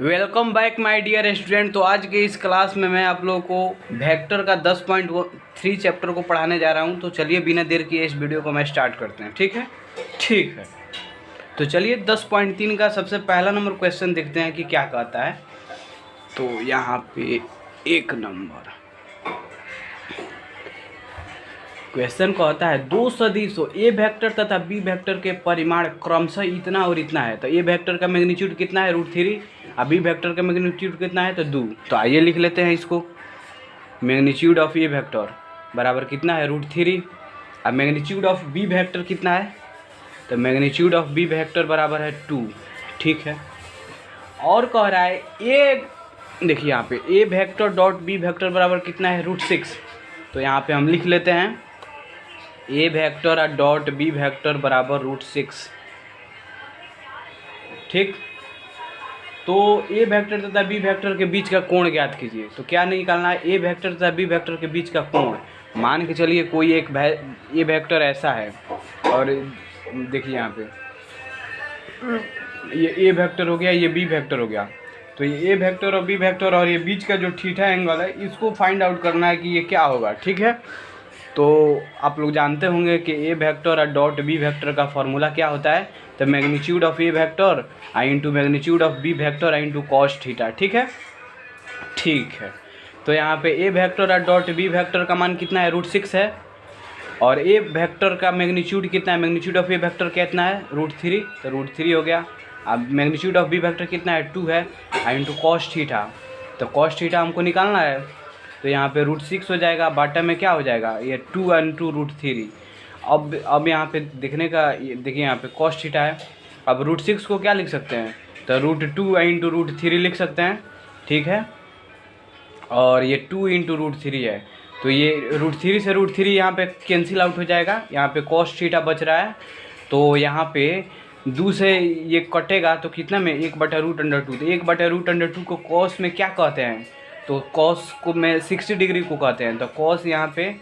Welcome back my dear student. तो आज के इस क्लास में मैं आप लोगों को वेक्टर का 10.3 चैप्टर को पढ़ाने जा रहा हूं। तो चलिए बिना देर किए इस वीडियो को मैं स्टार्ट करते हैं। ठीक है। तो चलिए 10.3 का सबसे पहला नंबर क्वेश्चन देखते हैं कि क्या कहता है। तो यहाँ पे एक नंबर क्वेश्चन कहता है दो सदिशों ए वेक्टर तथा बी वेक्टर के परिमाण क्रमशः इतना और इतना है। तो ए वेक्टर का मैग्नीट्यूड कितना है √3 और बी वेक्टर का मैग्नीट्यूड कितना है तो 2। तो आइए लिख लेते हैं इसको। मैग्नीट्यूड ऑफ ए वेक्टर बराबर कितना है √3 और मैग्नीट्यूड ऑफ बी वेक्टर कितना है तो मैग्नीट्यूड ऑफ बी वेक्टर बराबर है 2। ठीक है। और कह रहा है ए, देखिए यहाँ पे A vector dot B vector बराबर कितना है √6। तो यहाँ पे हम लिख लेते हैं ए वेक्टर और डॉट बी वेक्टर बराबर √6। ठीक। तो ए वेक्टर तथा बी वेक्टर के बीच का कोण ज्ञात कीजिए। तो क्या निकालना है, ए वेक्टर तथा बी वेक्टर के बीच का कोण। मान के चलिए कोई एक ए वेक्टर ऐसा है और देखिए यहाँ पे ये ए वेक्टर हो गया, ये बी वेक्टर हो गया। तो ये ए वेक्टर और बी वेक्टर और ये बीच का जो थीटा एंगल है इसको फाइंड आउट करना है कि ये क्या होगा। ठीक है। तो आप लोग जानते होंगे कि ए वेक्टर और डॉट बी वेक्टर का फॉर्मूला क्या होता है तो magnitude of A vector I into magnitude of B vector I into cos theta. ठीक है। तो यहाँ पे ए वेक्टर और डॉट बी वेक्टर का मान कितना है √6 है और ए वेक्टर का मैग्नीट्यूड कितना है, मैग्नीट्यूड ऑफ ए वेक्टर कितना है √3। तो √3 हो गया। अब मैग्नीट्यूड ऑफ बी वेक्टर कितना है 2 है आई इंटू कॉस थीटा। तो कॉस थीटा हमको निकालना है। तो यहाँ पे √6 हो जाएगा, बाटा में क्या हो जाएगा ये 2 इंटू √3। अब यहाँ पे देखने का देखिए यहाँ पे कॉस थीटा है। अब √6 को क्या लिख सकते हैं तो √2 इंटू √3 लिख सकते हैं। ठीक है। और ये 2 इंटू √3 है। तो ये √3 से √3 यहाँ पे कैंसिल आउट हो जाएगा। यहाँ पे कॉस थीटा बच रहा है। तो यहाँ पे 2 से ये कटेगा तो कितना में 1/√2। तो 1/√2 को कॉस में क्या कहते हैं तो कॉस को में 60 डिग्री को कहते हैं। तो कॉस यहाँ पे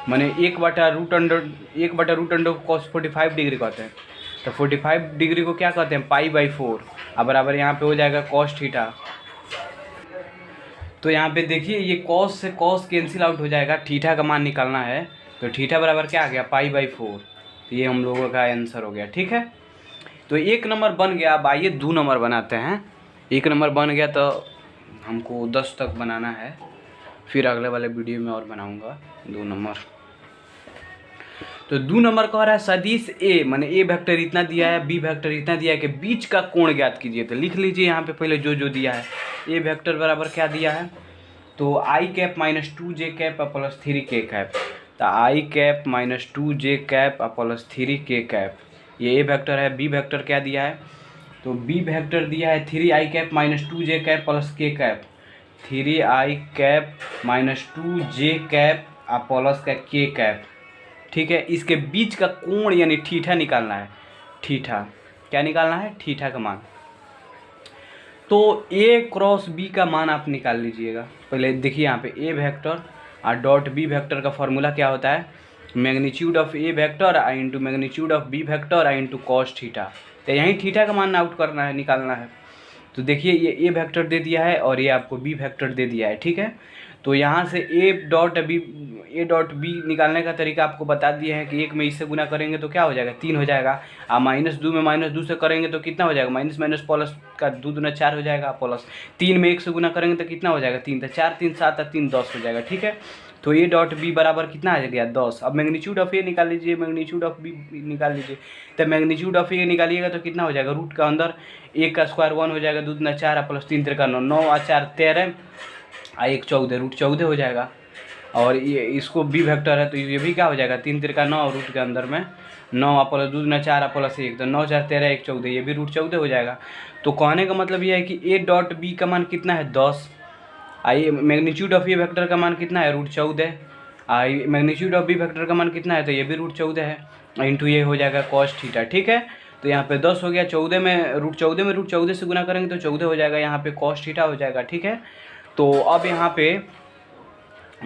माने 1/√2 को कॉस 45 डिग्री कहते हैं। तो 45 डिग्री को क्या कहते हैं π/4। अब बराबर यहाँ पे हो जाएगा कॉस थीटा। तो यहाँ पे देखिए ये कॉस से कॉस कैंसिल आउट हो जाएगा, थीटा का मान निकालना है। तो थीटा बराबर क्या आ गया π/4। तो ये हम लोगों का आंसर हो गया। ठीक है। तो एक नंबर बन गया। अब आइए 2 नंबर बनाते हैं। एक नंबर बन गया तो हमको 10 तक बनाना है, फिर अगले वाले वीडियो में और बनाऊंगा 2 नंबर। तो 2 नंबर कह रहा है सदिश ए माने ए वेक्टर इतना दिया है बी वेक्टर इतना दिया है कि बीच का कोण ज्ञात कीजिए। तो लिख लीजिए यहाँ पे पहले जो दिया है। ए वेक्टर बराबर क्या दिया है तो i cap -2j cap plus 3k cap. तो i cap -2j cap plus 3k cap ये ए वेक्टर है। बी वेक्टर क्या दिया है तो बी वेक्टर दिया है 3i cap -2j cap plus k cap. 3i cap -2j cap plus का k कैप। ठीक है। इसके बीच का कोण यानी थीटा निकालना है। थीटा क्या निकालना है थीटा का मान। तो ए क्रॉस बी का मान आप निकाल लीजिएगा। पहले देखिए यहाँ पे ए वेक्टर और डॉट बी वेक्टर का फॉर्मूला क्या होता है magnitude of A vector I into magnitude of B vector I into cos theta. तो यहीं थीटा का मान आउट करना है, निकालना है। तो देखिए ये ए वेक्टर दे दिया है और ये आपको बी वेक्टर दे दिया है। ठीक है। तो यहाँ से ए डॉट बी निकालने का तरीका आपको बता दिए हैं कि 1 में इससे गुना करेंगे तो क्या हो जाएगा 3 हो जाएगा। और -2 में -2 से करेंगे तो कितना हो जाएगा माइनस माइनस प्लस का 2 दूना 4 हो जाएगा प्लस 3 में 1 से गुना करेंगे तो कितना हो जाएगा 3। तो 4 3 7 और 3 10 हो जाएगा। ठीक है। तो ए डॉट बी बराबर कितना आ गया 10। अब मैग्नीट्यूड ऑफ ए निकाल लीजिए, मैग्नीट्यूड ऑफ बी निकाल लीजिए। तो मैग्नीट्यूड ऑफ ए निकालिएगा तो कितना हो जाएगा रूट का अंदर 1 का स्क्वायर 1 हो जाएगा, 2 दूना 4 प्लस 3 3 9 9 और 4 13 और 1 14 √14 हो जाएगा। और ये इसको बी वेक्टर है तो ये भी क्या हो जाएगा 3 3 9 रूट के अंदर में 9 प्लस 2 दूना 4 प्लस 1 तो 9 4 13 1 14 ये भी √14 हो जाएगा। तो कहने का मतलब ये है कि ए डॉट बी का मान कितना है 10। आई मैग्नीट्यूड ऑफ ए वेक्टर का मान कितना है √14। आई मैग्नीट्यूड ऑफ बी वेक्टर का मान कितना है तो ये भी √14 है इंटू ये हो जाएगा कॉस थीटा। ठीक है। तो यहाँ पे 10 हो गया, 14 में √14 से गुना करेंगे तो 14 हो जाएगा, यहाँ पे कॉस थीटा हो जाएगा। ठीक है। तो अब यहाँ पे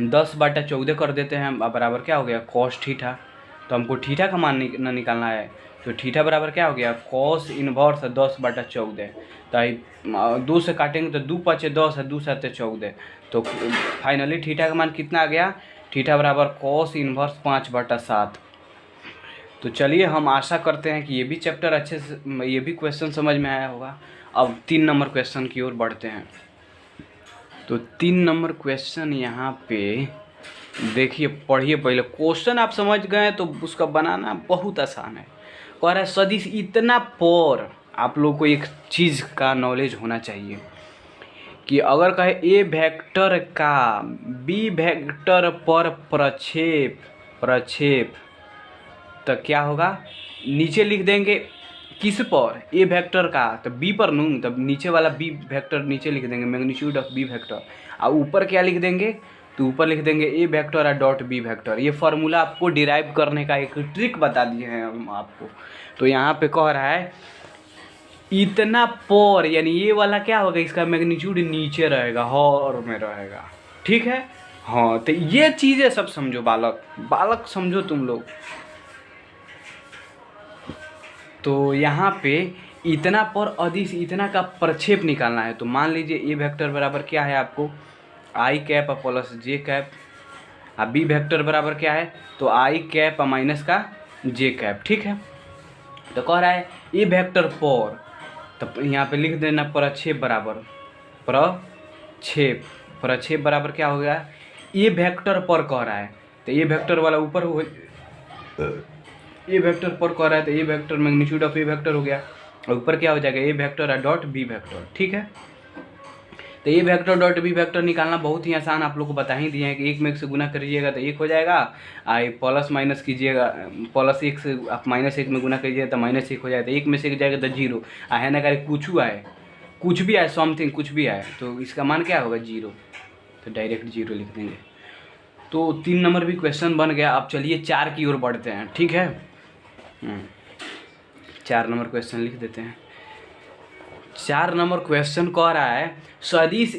10/14 कर देते हैं, बराबर क्या हो गया कॉस थीटा। तो हमको थीटा का मान निकालना है। तो थीटा बराबर क्या हो गया, कॉस इनवर्स 10/14। तो 2 से काटेंगे तो 2 5 10 है, 2 7 14। तो फाइनली थीटा का मान कितना आ गया, थीटा बराबर कॉस इनवर्स 5/7। तो चलिए हम आशा करते हैं कि ये भी चैप्टर अच्छे से, ये भी क्वेश्चन समझ में आया होगा। अब 3 नंबर क्वेश्चन की ओर बढ़ते हैं। तो 3 नंबर क्वेश्चन यहाँ पे देखिए, पढ़िए पहले क्वेश्चन, आप समझ गए तो उसका बनाना बहुत आसान है। कह रहा है सदिश इतना पर, आप लोग को एक चीज़ का नॉलेज होना चाहिए कि अगर कहे ए वेक्टर का बी वेक्टर पर प्रक्षेप तो क्या होगा, नीचे लिख देंगे किस पर, ए वेक्टर का, तो बी पर नू, तब नीचे वाला बी वेक्टर नीचे लिख देंगे मैग्नीट्यूड ऑफ बी वेक्टर, और ऊपर क्या लिख देंगे, तो ऊपर लिख देंगे ए वेक्टर और डॉट बी वेक्टर। ये फार्मूला आपको डिराइव करने का एक ट्रिक बता दिए हैं हम आपको। तो यहाँ पे कह रहा है इतना पर, यानी ये वाला क्या होगा, इसका मैग्नीट्यूड नीचे रहेगा, हॉर में रहेगा, ठीक है। हाँ, तो ये चीज़ें सब समझो बालक समझो तुम लोग। तो यहाँ पे इतना पर अदिश इतना का प्रक्षेप निकालना है। तो मान लीजिए ए वेक्टर बराबर क्या है आपको, आई कैप प्लस जे कैप, और बी वेक्टर बराबर क्या है, तो आई कैप माइनस का जे कैप, ठीक है। तो कह रहा है ए वेक्टर पर, तो यहाँ पे लिख देना प्रक्षेप बराबर प्रक्षेप बराबर क्या हो गया, ए वेक्टर पर कह रहा है, तो ए वेक्टर वाला ऊपर हो, ए वेक्टर पर कह रहा है तो A vector magnitude of A vector हो गया, और ऊपर क्या हो जाएगा A vector dot B vector, ठीक है। तो A vector dot B vector निकालना बहुत ही आसान, आप लोग को बता ही दिए हैं कि 1 में 1 से गुना करिएगा तो 1 हो जाएगा, आई प्लस माइनस कीजिएगा, +1 से आप -1 में गुना करिएगा तो -1 हो जाएगा, तो 1 में से 1 जाएगा तो 0 है ना, करें कुछ भी आए समथिंग कुछ भी आए, तो इसका मान क्या होगा 0, तो डायरेक्ट 0 लिख देंगे। तो 3 नंबर भी क्वेश्चन बन गया। अब चलिए 4 की ओर बढ़ते हैं, ठीक है। 4 नंबर क्वेश्चन लिख देते हैं। 4 नंबर क्वेश्चन कह रहा है सदिश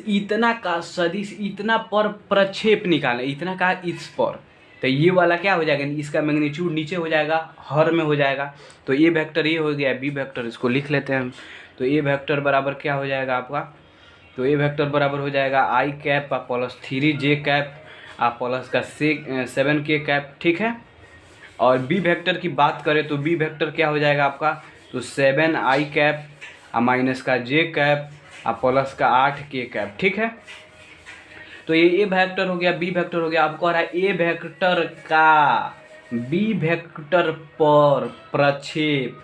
इतना पर प्रक्षेप निकालें, इतना का इस पर, तो ये वाला क्या हो जाएगा, इसका मैग्नीट्यूड नीचे हो जाएगा, हर में हो जाएगा। तो ए वेक्टर ये हो गया, बी वेक्टर इसको लिख लेते हैं हम। तो ए वेक्टर बराबर क्या हो जाएगा आपका, तो ए वेक्टर बराबर हो जाएगा आई कैप प्लस 3 जे कैप प्लस का 7 के कैप, ठीक है। और बी वेक्टर की बात करें तो बी वेक्टर क्या हो जाएगा आपका, तो 7 आई कैप माइनस का जे कैप प्लस का 8 के कैप, ठीक है। तो ये ए वेक्टर हो गया, बी वेक्टर हो गया। अब कह रहा है ए वेक्टर का बी वेक्टर पर प्रक्षेप,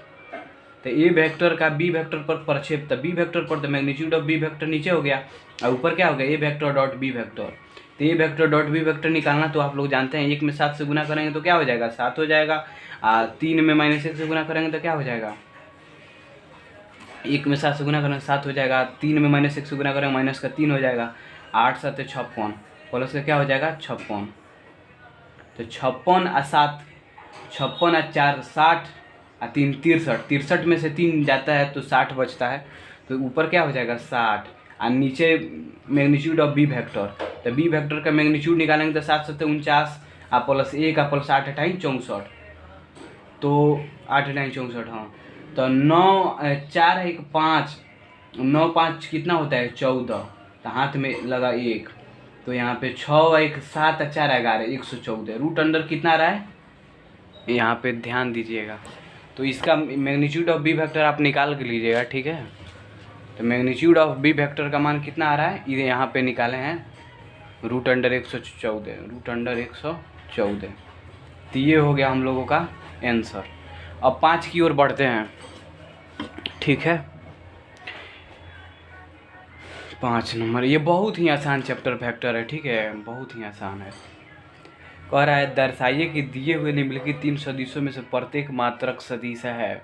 तो ए वेक्टर का बी वेक्टर पर प्रक्षेप, तो बी वेक्टर पर, तो मैग्नीट्यूड ऑफ बी वेक्टर नीचे हो गया, और ऊपर क्या हो गया ए वेक्टर डॉट बी वेक्टर। तो A vector dot B vector निकालना तो आप लोग जानते हैं, 1 में 7 से गुना करेंगे तो क्या हो जाएगा 7 हो जाएगा, 3 में -1 से गुना करेंगे तो क्या हो जाएगा, 1 में 7 से गुना करेंगे 7 हो जाएगा, 3 में -1 से गुना करेंगे माइनस का 3 हो जाएगा, 8 7 56 प्लस का क्या हो जाएगा 56। तो 56 और 7, 56 और 4 60 और 3 63, 63 में से 3 जाता है तो 60 बचता है। तो ऊपर क्या हो जाएगा 60, और नीचे मैग्नीट्यूड ऑफ बी वेक्टर, तो बी वेक्टर का मैग्नीट्यूड निकालेंगे तो 7 7 49 प्लस 1 प्लस 8 8 64, तो 8 8 64, हाँ। तो 9 4 1 5, 9 5 कितना होता है 14, तो हाथ में लगा 1, तो यहाँ पे 6 1 7 4 11 114, रूट अंडर कितना रहा है, यहाँ पे ध्यान दीजिएगा। तो इसका मैग्नीट्यूड ऑफ बी वेक्टर आप निकाल के लीजिएगा, ठीक है। तो मैग्नीट्यूड ऑफ बी वेक्टर का मान कितना आ रहा है, ये यहाँ पे निकाले हैं रूट अंडर 114। तो ये हो गया हम लोगों का आंसर। अब 5 की ओर बढ़ते हैं, ठीक है। 5 नंबर, ये बहुत ही आसान चैप्टर वेक्टर है, ठीक है, बहुत ही आसान है। कह रहा है दर्शाइए कि दिए हुए निम्नलिखित 3 सदिशों में से प्रत्येक मात्रक सदिश है।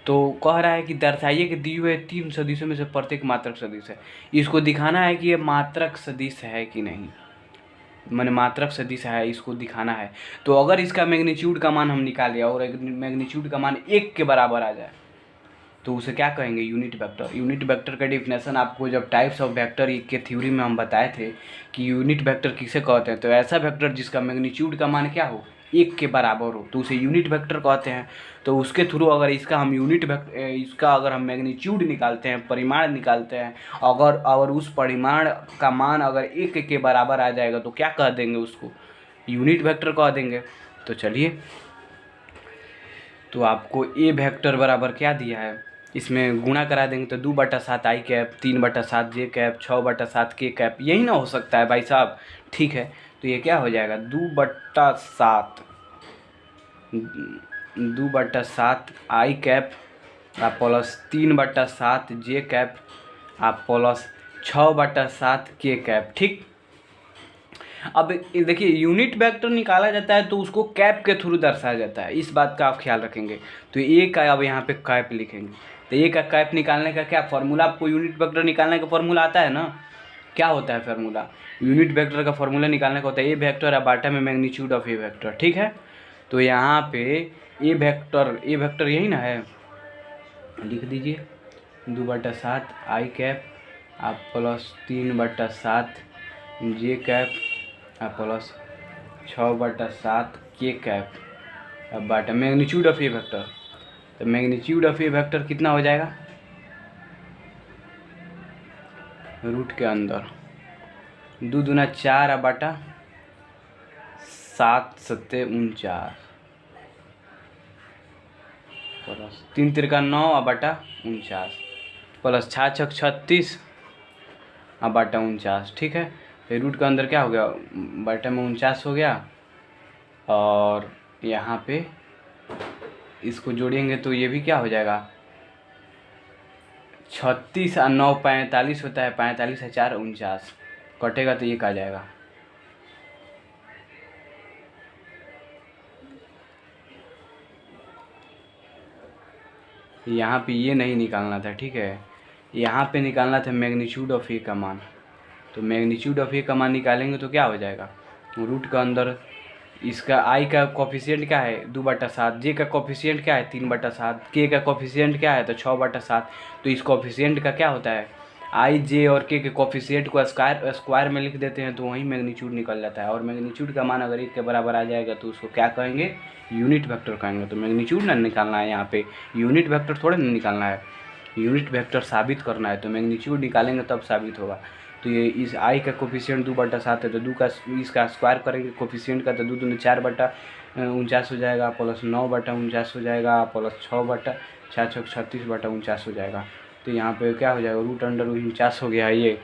तो कह रहा है कि दर्शाइए कि दिए हुए 3 सदिशों में से प्रत्येक मात्रक सदिश है। इसको दिखाना है कि ये मात्रक सदिश है कि नहीं, मैंने मात्रक सदिश है इसको दिखाना है। तो अगर इसका मैग्नीट्यूड का मान हम निकालें और मैग्नीट्यूड का मान 1 के बराबर आ जाए तो उसे क्या कहेंगे यूनिट वेक्टर। यूनिट वेक्टर का डिफिनेशन आपको जब टाइप्स ऑफ वेक्टर के थ्योरी में हम बताए थे कि यूनिट वेक्टर किसे कहते हैं, तो ऐसा वेक्टर जिसका मैग्नीट्यूड का मान क्या हो 1 के बराबर हो तो उसे यूनिट वेक्टर कहते हैं। तो उसके थ्रू अगर इसका हम इसका अगर हम मैग्नीट्यूड निकालते हैं, परिमाण निकालते हैं, अगर उस परिमाण का मान अगर 1 के बराबर आ जाएगा तो क्या कह देंगे, उसको यूनिट वेक्टर कह देंगे। तो चलिए, तो आपको ए वेक्टर बराबर क्या दिया है, इसमें गुणा करा देंगे तो 2/7 आई कैप, 3/7 जे कैप, 6/7 के कैप, यही ना हो सकता है भाई साहब। ठीक है, तो ये क्या हो जाएगा, 2/7 आई कैप आप प्लस 3/7 जे कैप आप प्लस 6/7 के कैप। ठीक, अब देखिए यूनिट वेक्टर निकाला जाता है तो उसको कैप के थ्रू दर्शाया जाता है, इस बात का आप ख्याल रखेंगे। तो ए का अब यहाँ पे कैप लिखेंगे, तो ए का कैप निकालने का क्या फार्मूला, आपको यूनिट वेक्टर निकालने का फार्मूला आता है ना, क्या होता है फार्मूला, यूनिट वेक्टर का फार्मूला निकालने का होता है ए वेक्टर या बाटा में मैग्नीट्यूड ऑफ ए वेक्टर। ठीक है, तो यहाँ पे ए वेक्टर यही ना है, लिख दीजिए 2/7 आई कैप आप प्लस 3/7 जे कैप प्लस 6/7 के कैप अब बाटा मैग्नीट्यूड ऑफ ए वेक्टर। तो मैग्नीट्यूड ऑफ ए वेक्टर कितना हो जाएगा, रूट के अंदर 2 दूना 4 बाटा 7 7 49 प्लस 3 तिरका 9 बाटा 49 प्लस 6 6 36 बाटा 49। ठीक है, तो रूट के अंदर क्या हो गया, बाटा में 49 हो गया, और यहाँ पे इसको जोड़ेंगे तो ये भी क्या हो जाएगा, 36 और 9 45 होता है, 45 है 4 49 कटेगा तो ये आ जाएगा। यहाँ पे ये नहीं निकालना था, ठीक है, यहाँ पे निकालना था मैग्नीट्यूड ऑफ ए का मान। तो मैग्नीट्यूड ऑफ ए का मान निकालेंगे तो क्या हो जाएगा, रूट का अंदर इसका आई का कोफिशिएंट क्या है 2/7, जे का कोफिशिएंट क्या है 3/7, के का कोफिशिएंट क्या है तो 6/7। तो इस कोफिशिएंट का क्या होता है, आई जे और के कोफिशिएंट को स्क्वायर में लिख देते हैं तो वहीं मैग्नीट्यूड निकल जाता है। और मैग्नीट्यूड का मान अगर 1 के बराबर आ जाएगा तो उसको क्या कहेंगे, यूनिट वेक्टर कहेंगे। तो मैग्नीट्यूड ना निकालना है, यहाँ पे यूनिट वेक्टर थोड़े ना निकालना है, यूनिट वेक्टर साबित करना है। तो मैग्नीट्यूड निकालेंगे तब साबित होगा। तो ये इस आई का कोफिशिएंट 2/7 है तो 2 का इसका स्क्वायर करेंगे कोफिशिएंट का तो 2 दूनी 4/49 हो जाएगा प्लस 9/49 हो जाएगा प्लस 6/6 36 बटा 49 हो जाएगा। तो यहाँ पे क्या हो जाएगा, रूट अंडर 49 हो गया। ये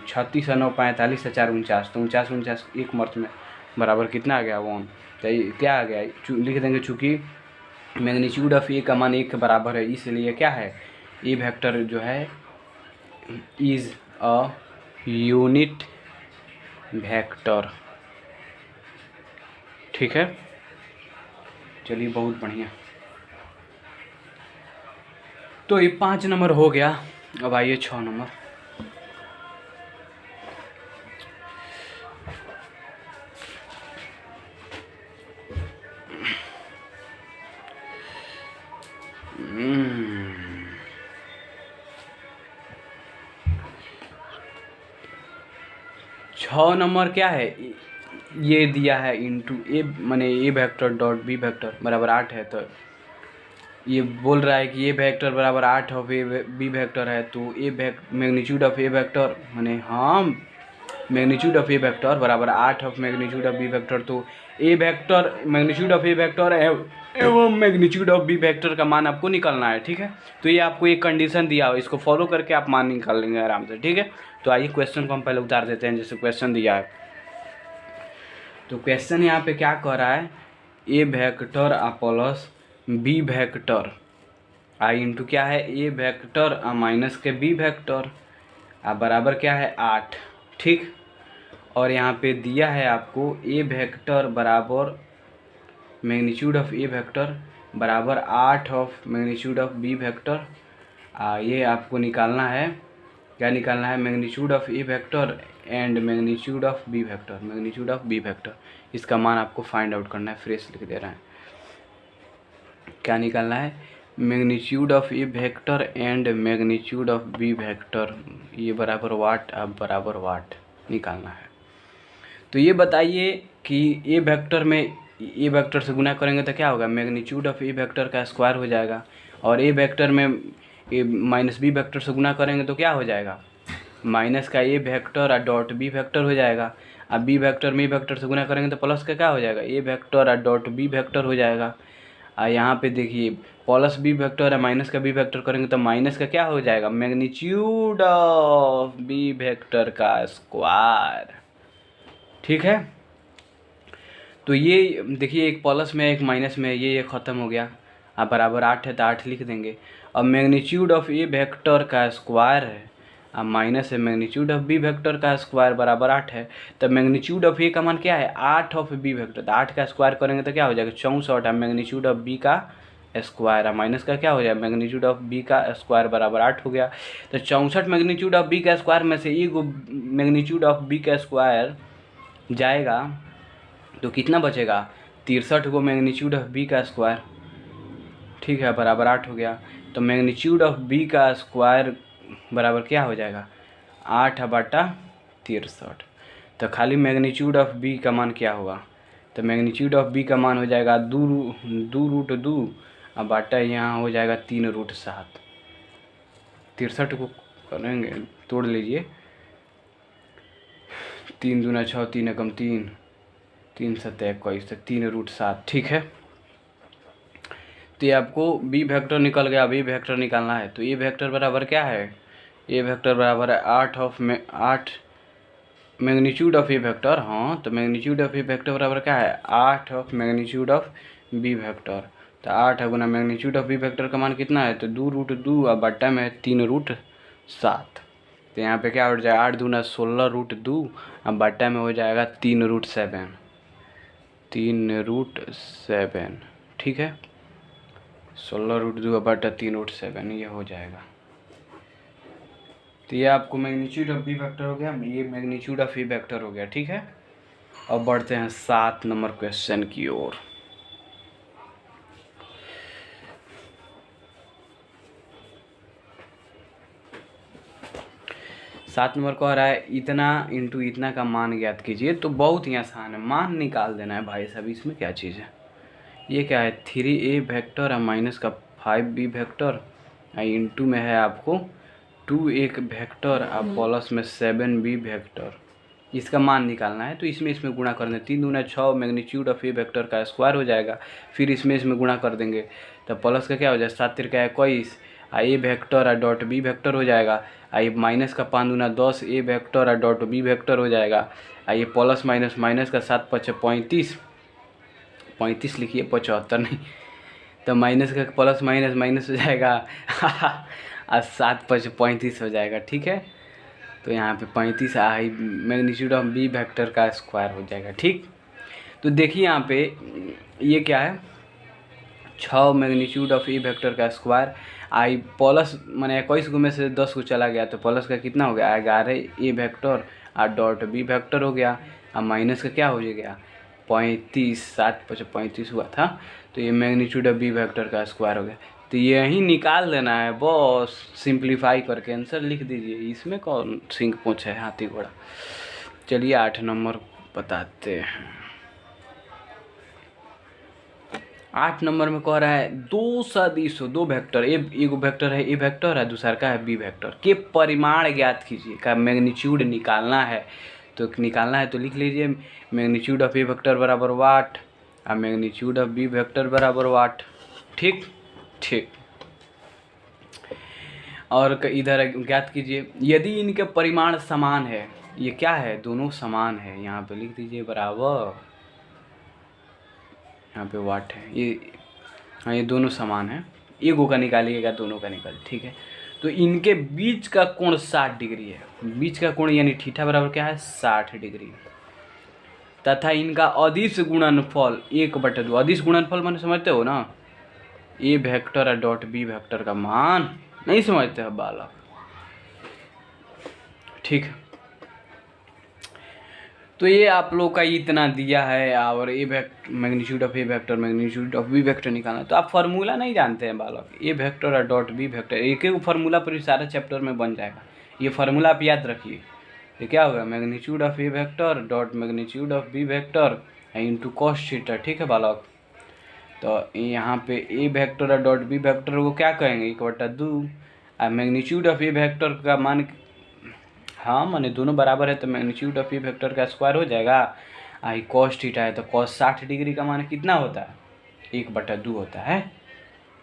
36 और 9 45 और 4 49, तो 49 एक मर्थ में बराबर कितना आ गया 1। तो ये क्या आ गया, लिख देंगे चूँकि मैग्नीट्यूड ऑफ ए का मान 1 के बराबर है, इसलिए क्या है, ए वेक्टर जो है इज़ अ यूनिट वेक्टर। ठीक है, चलिए बहुत बढ़िया। तो ये 5 नंबर हो गया, अब आइए 6 नंबर। छः नंबर क्या है, ये दिया है इंटू ए माने ए वेक्टर डॉट बी वेक्टर बराबर 8 है। तो ये बोल रहा है कि ए वेक्टर बराबर 8 ऑफ ए बी वेक्टर है। तो मैग्नीट्यूड ऑफ ए वेक्टर माने हाँ मैग्नीट्यूड ऑफ ए वेक्टर बराबर 8 of magnitude of B vector. तो A vector magnitude of A vector एवं मैग्नीट्यूड ऑफ बी वेक्टर का मान आपको निकालना है। ठीक है, तो ये आपको एक कंडीशन दिया हो, इसको फॉलो करके आप मान निकाल लेंगे आराम से। ठीक है, तो आइए क्वेश्चन को हम पहले उतार देते हैं। जैसे क्वेश्चन दिया है, तो क्वेश्चन यहाँ पे क्या कह रहा है, ए vector plus B vector I into क्या है ए वेक्टर माइनस के बी वेक्टर बराबर क्या है 8। ठीक, और यहाँ पे दिया है आपको ए वेक्टर बराबर मैग्नीट्यूड ऑफ ए वेक्टर बराबर 8 of magnitude of B vector. ये आपको निकालना है, क्या निकालना है, magnitude of A vector and magnitude of B vector, magnitude of B vector. इसका मान आपको फाइंड आउट करना है, फ्रेश लिख दे रहे हैं। क्या निकालना है, magnitude of A vector and magnitude of B vector, ये बराबर वाट अब बराबर वाट निकालना है। तो ये बताइए कि ए वेक्टर में ए वेक्टर से गुना करेंगे तो क्या होगा, मैग्नीट्यूड ऑफ ए वेक्टर का स्क्वायर हो जाएगा। और ए वेक्टर में ए माइनस बी वेक्टर से गुना करेंगे तो क्या हो जाएगा, माइनस का ए वेक्टर और डॉट बी वेक्टर हो जाएगा। अब बी वेक्टर में ए वेक्टर से गुना करेंगे तो प्लस का क्या हो जाएगा, ए वेक्टर और डॉट बी वेक्टर हो जाएगा। और यहाँ पे देखिए प्लस बी वेक्टर है माइनस का बी वेक्टर करेंगे तो माइनस का क्या हो जाएगा, मैग्नीट्यूड ऑफ बी वेक्टर का स्क्वायर। ठीक है, तो ये देखिए एक प्लस में एक माइनस में, ये ख़त्म हो गया। अब बराबर 8 है तो 8 लिख देंगे। अब मैग्नीट्यूड ऑफ ए वेक्टर का स्क्वायर है, अब माइनस है मैग्नीट्यूड ऑफ बी वेक्टर का स्क्वायर बराबर 8 है। तो मैग्नीट्यूड ऑफ ए का मान क्या है, 8 ऑफ बी वेक्टर, तो 8 का स्क्वायर करेंगे तो क्या हो जाएगा 64। अब मैग्नीट्यूड ऑफ बी का स्क्वायर है माइनस का क्या हो जाएगा, मैग्नीट्यूड ऑफ बी का स्क्वायर बराबर 8 हो गया। तो 64 मैग्नीट्यूड ऑफ बी का स्क्वायर में से एक मैग्नीट्यूड ऑफ बी का स्क्वायर जाएगा तो कितना बचेगा, 63 को मैग्नीट्यूड ऑफ बी का स्क्वायर। ठीक है, बराबर 8 हो गया। तो मैग्नीट्यूड ऑफ बी का स्क्वायर बराबर क्या हो जाएगा, 8 बटा 63। तो खाली मैग्नीट्यूड ऑफ बी का मान क्या होगा, तो मैग्नीट्यूड ऑफ बी का मान हो जाएगा 2√2 अब बाटा यहाँ हो जाएगा 3√7। 63 को करेंगे तोड़ लीजिए, 3 दूना 6, 3 एकम 3, 3 7 21, 3√7। ठीक है, तो ये आपको बी वेक्टर निकल गया। अब ए वेक्टर निकालना है, तो ए वेक्टर बराबर क्या है, ए वेक्टर बराबर है 8 मैग्नीट्यूड ऑफ ए वेक्टर। हाँ, तो मैग्नीट्यूड ऑफ ए वेक्टर बराबर क्या है, 8 of magnitude of B vector. तो 8 गुना मैग्नीट्यूड ऑफ बी वेक्टर का मान कितना है, तो 2√2 और बट्टा में 3√7। तो यहाँ पे क्या हो जाएगा, 8 दूना 16√2 और बट्टा में हो जाएगा 3√7। ठीक है, 16√2 बटा 3√7 ये हो जाएगा। तो ये आपको मैग्नीट्यूड ऑफ बी वेक्टर हो गया, ये मैग्नीट्यूड ऑफ ए वेक्टर हो गया। ठीक है, अब बढ़ते हैं 7 नंबर क्वेश्चन की ओर। सात नंबर को आ रहा है इतना इंटू इतना का मान ज्ञात कीजिए। तो बहुत ही आसान है, मान निकाल देना है भाई साहब। इसमें क्या चीज़ है, ये क्या है 3a वेक्टर और माइनस का 5b वेक्टर और इंटू में है आपको 2a वेक्टर और प्लस में 7b वेक्टर। इसका मान निकालना है, तो इसमें गुणा कर देंगे। 3 दूना 6 मैग्नीट्यूड ऑफ ए वेक्टर का स्क्वायर हो जाएगा, फिर इसमें गुणा कर देंगे तो प्लस का क्या हो जाएगा 7 तिरका 21 ए वेक्टर और डॉट बी वेक्टर हो जाएगा। ये माइनस का 5 दूना 10 ए वेक्टर और डॉट बी वेक्टर हो जाएगा। ये प्लस माइनस माइनस का 7 5 35 लिखिए 75 नहीं, तो माइनस का प्लस माइनस माइनस हो जाएगा और 7 5 35 हो जाएगा। ठीक है, तो यहाँ पे 35 आई मैग्नीट्यूड ऑफ बी वेक्टर का स्क्वायर हो जाएगा। ठीक, तो देखिए यहाँ पे ये क्या है 6 मैग्नीट्यूड ऑफ ए वेक्टर का स्क्वायर आई प्लस मैंने 21 को में से 10 को चला गया तो प्लस का कितना हो गया 11 ए वेक्टर और डॉट बी वेक्टर हो गया और माइनस का क्या हो गया 35 7 5 35 हुआ था। तो ये मैग्नीट्यूड ऑफ बी वेक्टर का स्क्वायर हो गया। तो यही निकाल देना है बस, सिंप्लीफाई करके आंसर लिख दीजिए। इसमें कौन सिंह पूछ है हाथी घोड़ा। चलिए 8 नंबर बताते हैं। 8 नंबर में कह रहा है दो सदिश दो वेक्टर, एगो वेक्टर है ए वेक्टर है, दूसरा का है बी वेक्टर के परिमाण ज्ञात कीजिए का मैग्नीट्यूड निकालना है। तो निकालना है तो लिख लीजिए मैग्नीट्यूड ऑफ ए वेक्टर बराबर वाट और मैग्नीट्यूड ऑफ बी वेक्टर बराबर वाट। ठीक ठीक, और इधर ज्ञात कीजिए यदि इनके परिमाण समान है। ये क्या है, दोनों समान है, यहाँ पे लिख दीजिए बराबर, यहाँ पे वाट है ये। हाँ, ये दोनों समान है, एगो का निकालिएगा दोनों का निकाल। ठीक है, तो इनके बीच का कोण 60 डिग्री है। बीच का कोण यानी थीटा बराबर क्या है 60 डिग्री। तथा इनका अदिश गुणनफल 1/2। अदिश गुणनफल मैंने समझते हो ना, ए वेक्टर और डॉट बी वेक्टर का मान नहीं समझते हो बालक। ठीक, तो ये आप लोग का इतना दिया है और A magnitude of A vector magnitude of B vector निकालना। तो आप फार्मूला नहीं जानते हैं बालक, ए वेक्टर और डॉट बी वेक्टर एक एक फार्मूला पर सारा चैप्टर में बन जाएगा। ये फार्मूला आप याद रखिए। ये क्या होगा magnitude of A vector dot magnitude of B vector into cos theta. ठीक है बालक, तो यहाँ पे ए वेक्टर और डॉट बी वेक्टर को क्या कहेंगे, 1/2। और मैग्नीट्यूड ऑफ ए वेक्टर का मान, हाँ माने दोनों बराबर है तो मैग्नीट्यूड ऑफ ए वेक्टर का स्क्वायर हो जाएगा। आई कॉस थीटा है तो कॉस 60 डिग्री का मान कितना होता है, 1/2 होता है।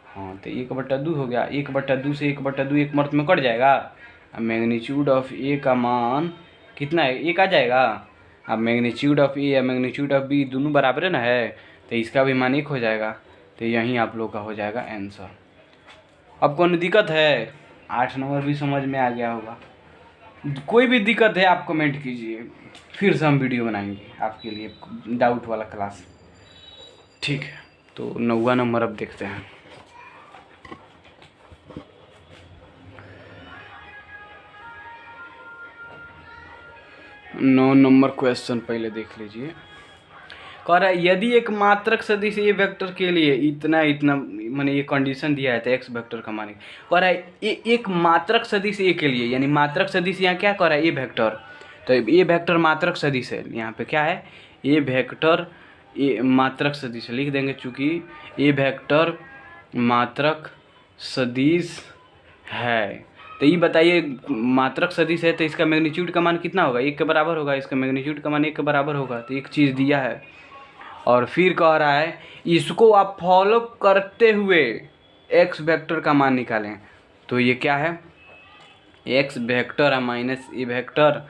हाँ तो 1/2 हो गया, 1/2 से 1/2 एक मर्त में कट जाएगा। अब मैग्नीट्यूड ऑफ ए का मान कितना है, 1 आ जाएगा। अब मैग्नीट्यूड ऑफ ए या मैग्नीट्यूड ऑफ बी दोनों बराबर है ना है, तो इसका भी मान 1 हो जाएगा। तो यहीं आप लोग का हो जाएगा आंसर। अब कौन दिक्कत है, 8 नंबर भी समझ में आ गया होगा। कोई भी दिक्कत है आप कमेंट कीजिए, फिर से हम वीडियो बनाएंगे आपके लिए डाउट वाला क्लास। ठीक है, तो 9वां नंबर अब देखते हैं। 9 नंबर क्वेश्चन पहले देख लीजिए। कह रहा है यदि एक मात्रक सदिश ए वेक्टर के लिए इतना इतना माने ये कंडीशन दिया है तो एक्स वेक्टर का मान, कह रहा है एक मात्रक सदिश ए के लिए, यानी मात्रक सदिश यहाँ क्या कह रहा है, ए वेक्टर। तो ए वेक्टर मात्रक सदिश है, यहाँ पे क्या है, ए वेक्टर ए मात्रक सदिश लिख देंगे, चूँकि ए वेक्टर मात्रक सदिश है। तो ये बताइए मात्रक सदिश है तो इसका मैग्नीट्यूड का मान कितना होगा, 1 के बराबर होगा। इसका मैग्नीट्यूड का मान 1 के बराबर होगा। तो एक चीज़ दिया है और फिर कह रहा है इसको आप फॉलो करते हुए एक्स वेक्टर का मान निकालें। तो ये क्या है, एक्स वेक्टर है minus A vector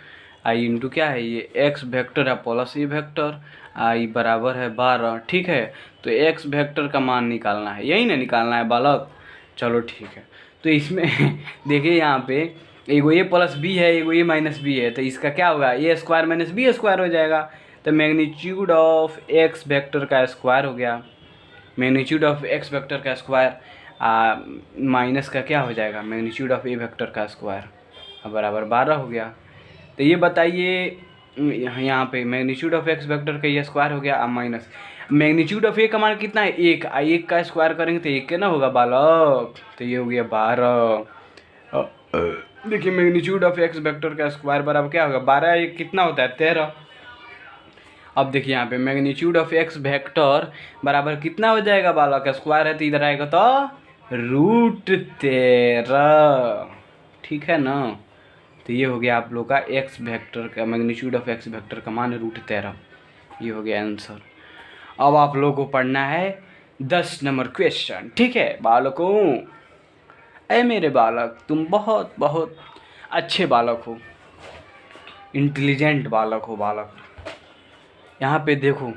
I into क्या है, ये एक्स वेक्टर है प्लस ए वेक्टर आई बराबर है 12। ठीक है, तो एक्स वेक्टर का मान निकालना है, यही ना निकालना है बालक। चलो ठीक है, तो इसमें देखिए यहाँ पे एगो ए प्लस बी है, एगो ए माइनस बी है, तो इसका क्या होगा, ए स्क्वायर माइनस बी स्क्वायर हो जाएगा। तो मैग्नीट्यूड ऑफ एक्स वेक्टर का स्क्वायर हो गया, मैग्नीट्यूड ऑफ एक्स वेक्टर का स्क्वायर माइनस का क्या हो जाएगा, मैग्नीट्यूड ऑफ ए वेक्टर का स्क्वायर बराबर 12 हो गया। तो ये बताइए यहाँ पे मैग्नीट्यूड ऑफ एक्स वेक्टर का ये स्क्वायर हो गया माइनस मैग्नीट्यूड ऑफ ए का मान कितना है, 1। 1 का स्क्वायर करेंगे तो 1 के ना होगा बालक, तो ये हो गया 12। देखिए मैग्नीट्यूड ऑफ एक्स वेक्टर का स्क्वायर बराबर क्या होगा, 12 1 कितना होता है, 13। अब देखिए यहाँ पे मैग्नीट्यूड ऑफ एक्स वेक्टर बराबर कितना हो जाएगा बालक, स्क्वायर है तो इधर आएगा तो √13। ठीक है ना, तो ये हो गया आप लोग का एक्स वेक्टर का मैग्नीट्यूड ऑफ एक्स वेक्टर का मान √13। ये हो गया आंसर। अब आप लोगों को पढ़ना है 10 नंबर क्वेश्चन। ठीक है बालकों, ऐ मेरे बालक तुम बहुत बहुत अच्छे बालक हो, इंटेलिजेंट बालक हो बालक। यहाँ पे देखो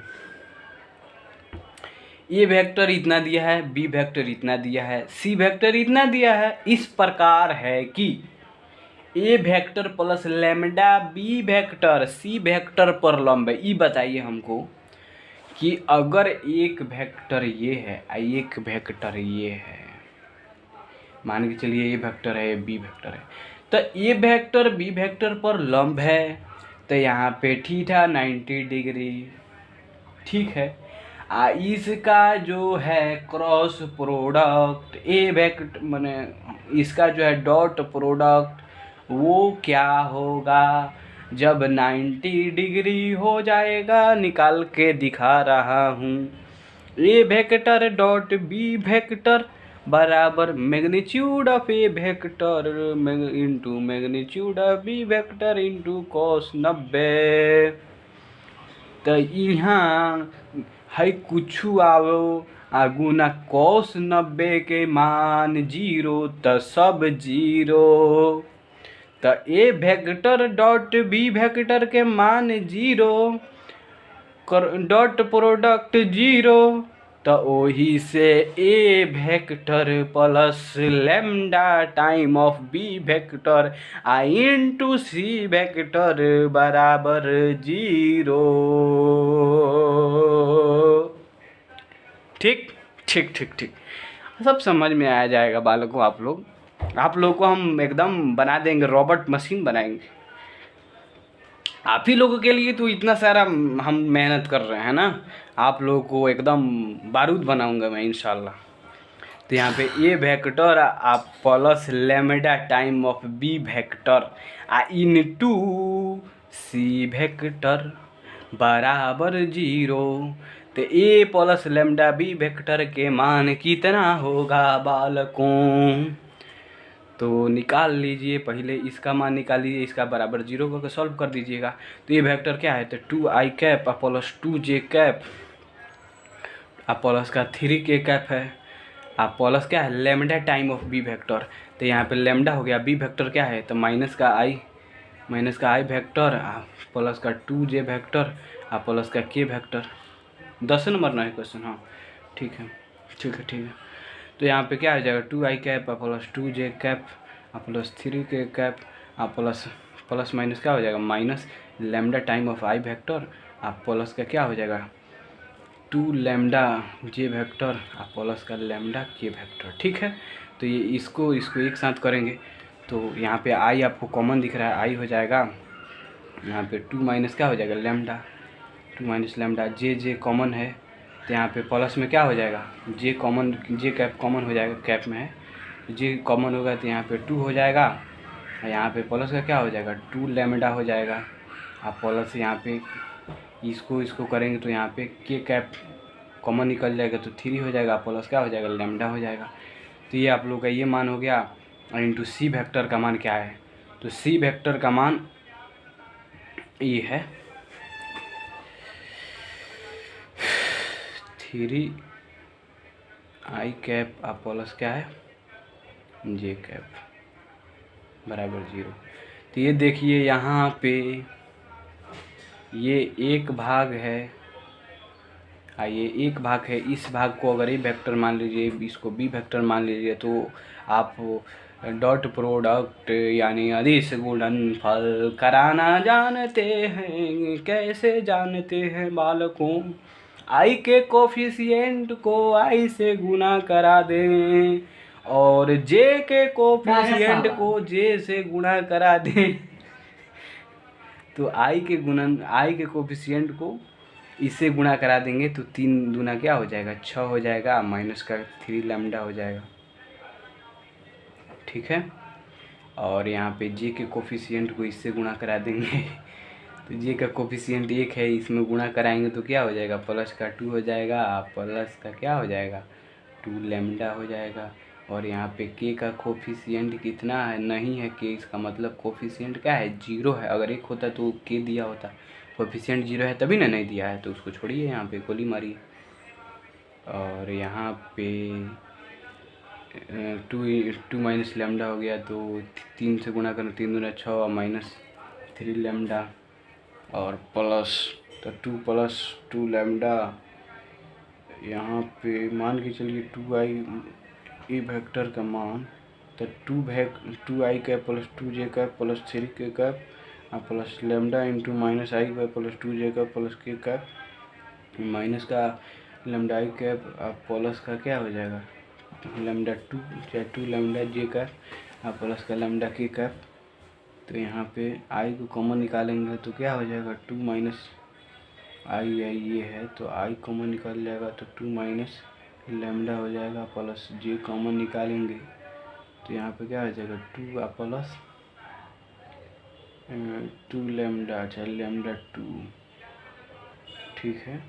ए वेक्टर इतना दिया है, बी वेक्टर इतना दिया है, सी वेक्टर इतना दिया है। इस प्रकार है कि A vector plus lambda B vector C vector पर लंब है। ये बताइए हमको कि अगर एक वेक्टर ये है, एक वेक्टर ये है, मान के चलिए ये वेक्टर है, बी वेक्टर है, तो ए वेक्टर बी वेक्टर पर लंब है, तो यहाँ पे थीटा 90 डिग्री। ठीक है, इसका जो है क्रॉस प्रोडक्ट ए वेक्टर माने इसका जो है डॉट प्रोडक्ट वो क्या होगा जब 90 डिग्री हो जाएगा, निकाल के दिखा रहा हूँ। A vector dot B vector बराबर magnitude of A vector into magnitude of B vector into cos 90। तो यहाँ है कुछ आओ आगू ना cos 90 के मान 0 तो सब 0। तो A vector dot B vector के मान 0, डॉट प्रोडक्ट 0, तो वही से A vector plus lambda time of B vector I into C vector बराबर 0। ठीक ठीक ठीक ठीक, सब समझ में आ जाएगा बालकों। आप लोग को हम एकदम बना देंगे, रोबोट मशीन बनाएंगे आप ही लोगों के लिए। तो इतना सारा हम मेहनत कर रहे हैं ना, आप लोगों को एकदम बारूद बनाऊंगा मैं इंशाल्लाह। तो यहाँ पे ए वेक्टर आप plus lambda time of B vector into C vector बराबर 0। तो A plus lambda B vector के मान कितना होगा बालकों? तो निकाल लीजिए, पहले इसका मान निकाल लीजिए, इसका बराबर 0 करके सॉल्व कर दीजिएगा। तो ये वेक्टर क्या है? तो 2i cap plus 2j cap plus का 3k कैप है प्लस क्या है? Lambda time of B vector. तो यहाँ पे लेमडा हो गया, बी वेक्टर क्या है? तो माइनस का i वेक्टर प्लस का 2j वेक्टर प्लस का k वेक्टर। 10 नंबर ना है क्वेश्चन। हाँ ठीक है। तो यहाँ पे क्या हो जाएगा? 2i cap plus 2j cap plus 3k cap plus minus क्या हो जाएगा? Minus lambda time of i vector plus का क्या हो जाएगा? 2 लेमडा j वेक्टर प्लस का लेमडा k वेक्टर। ठीक है। तो ये इसको एक साथ करेंगे तो यहाँ पे i आपको कॉमन दिख रहा है, i हो जाएगा यहाँ पे 2 माइनस क्या हो जाएगा? लेमडा, 2 माइनस लेमडा, जे कॉमन है तो यहाँ पे प्लस में क्या हो जाएगा? जे कैप कॉमन हो जाएगा, कैप में है जे कॉमन होगा तो यहाँ पे 2 हो जाएगा और यहाँ पे प्लस का क्या हो जाएगा? 2 लेमडा हो जाएगा प्लस यहाँ पे इसको करेंगे तो यहाँ पे के कैप कॉमन निकल जाएगा तो 3 हो जाएगा प्लस क्या हो जाएगा? लेमडा हो जाएगा। तो ये आप लोग का ये मान हो गया। और इंटू सी वेक्टर का मान क्या है? तो सी वेक्टर का मान ये है 3i कैप प्लस क्या है? जे कैप बराबर 0। तो ये देखिए यहाँ पे ये एक भाग है, ये एक भाग है। इस भाग को अगर ए वेक्टर मान लीजिए, इसको बी वेक्टर मान लीजिए, तो आप डॉट प्रोडक्ट यानी अदिश गुणनफल कराना जानते हैं। कैसे जानते हैं बालकों? आई के कोफिशिएंट को आई से गुना करा दें और जे के कोफिशिएंट को जे से गुना करा दें। तो आई के कोफिशिएंट को इससे गुणा करा देंगे तो 3 दूना क्या हो जाएगा? 6 हो जाएगा माइनस का 3 लेमडा हो जाएगा। ठीक है। और यहाँ पे जे के कोफिशिएंट को इससे गुणा करा देंगे तो जे का कोफिशिएंट 1 है, इसमें गुणा कराएंगे तो क्या हो जाएगा? प्लस का 2 हो जाएगा प्लस का क्या हो जाएगा? 2 लेमडा हो जाएगा। और यहाँ पे के का कोफिशिएंट कितना है? नहीं है के, इसका मतलब कोफिशिएंट क्या है? 0 है। अगर 1 होता तो के दिया होता, कोफिशिएंट 0 है तभी ना नहीं दिया है, तो उसको छोड़िए, यहाँ पे गोली मारिए। और यहाँ पे 2 माइनस लेमडा हो गया तो 3 से गुणा करना, 3 दूना 6 माइनस 3 लेमडा और प्लस तो 2 प्लस 2 लेमडा। यहाँ पे मान के चलिए 2i वेक्टर का मान तो 2i cap plus 2j cap plus 3k cap plus lambda into minus i cap plus 2j cap plus k cap minus का लेमडा i कैप प्लस का क्या हो जाएगा? लेमडा 2 चाहे 2 लेमडा j कैप प्लस का लेमडा k कैप। तो यहाँ पे i को कॉमन निकालेंगे तो क्या हो जाएगा? 2 माइनस i ये है तो i कॉमन निकाल जाएगा तो 2 माइनस लेमडा हो जाएगा प्लस j कॉमन निकालेंगे तो यहाँ पे क्या हो जाएगा? 2 प्लस 2 लेमडा, अच्छा लेमडा 2। ठीक है,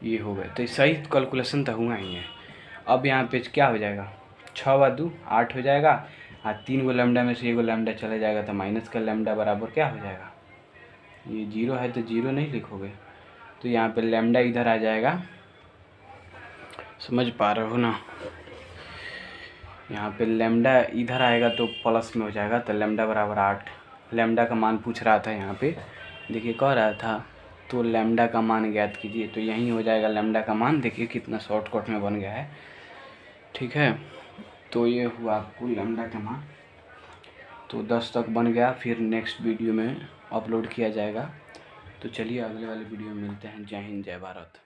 ये हो गया। तो सही कैलकुलेशन तो हुआ ही है। अब यहाँ पे क्या हो जाएगा? 6 व 2 8 हो जाएगा 3 गो लेमडा में से 1 गो लेमडा चला जाएगा तो माइनस का लेमडा बराबर क्या हो जाएगा? ये 0 है तो 0 नहीं लिखोगे तो यहाँ पे लेमडा इधर आ जाएगा। समझ पा रहे हो ना? यहाँ पे लेमडा इधर आएगा तो प्लस में हो जाएगा तो लेमडा बराबर 8। लेमडा का मान पूछ रहा था यहाँ पे, देखिए कह रहा था तो लेमडा का मान ज्ञात कीजिए, तो यहीं हो जाएगा लेमडा का मान। देखिए कितना शॉर्टकट में बन गया है। ठीक है, तो ये हुआ आपको लेमडा का मान। तो 10 तक बन गया, फिर नेक्स्ट वीडियो में अपलोड किया जाएगा। तो चलिए अगले वाले वीडियो में मिलते हैं। जय हिंद, जय भारत।